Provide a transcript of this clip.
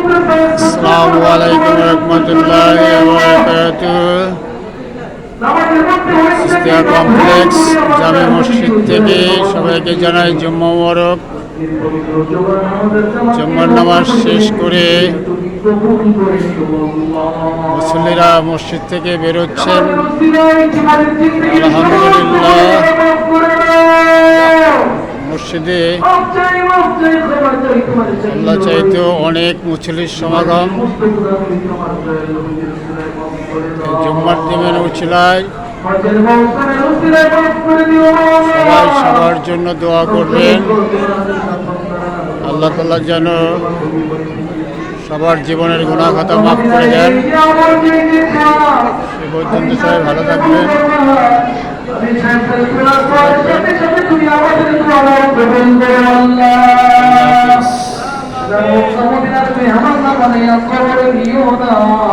আসসালামু আলাইকুম রহমতুল্লাহি ওয়া বারাকাতুহু। ইস্তিয়া কমপ্লেক্স জামে মসজিদ থেকে সবাইকে জানাই জুম্মা মুবারক। জুম্মার নামাজ শেষ করে মুসল্লিরা মসজিদ থেকে বেরোচ্ছেন। আলহামদুলিল্লাহ, মসজিদে আল্লাহ চাইতেও অনেক মুসল্লির সমাগম। জুম্মার দিনের উচিলায় সবাই সবার জন্য দোয়া করবেন। আল্লাহ তাআলা যেন সবার জীবনের গুনাহ খাতা মাফ করে দেন। সে পর্যন্ত সবাই ভালো থাকবেন। আমার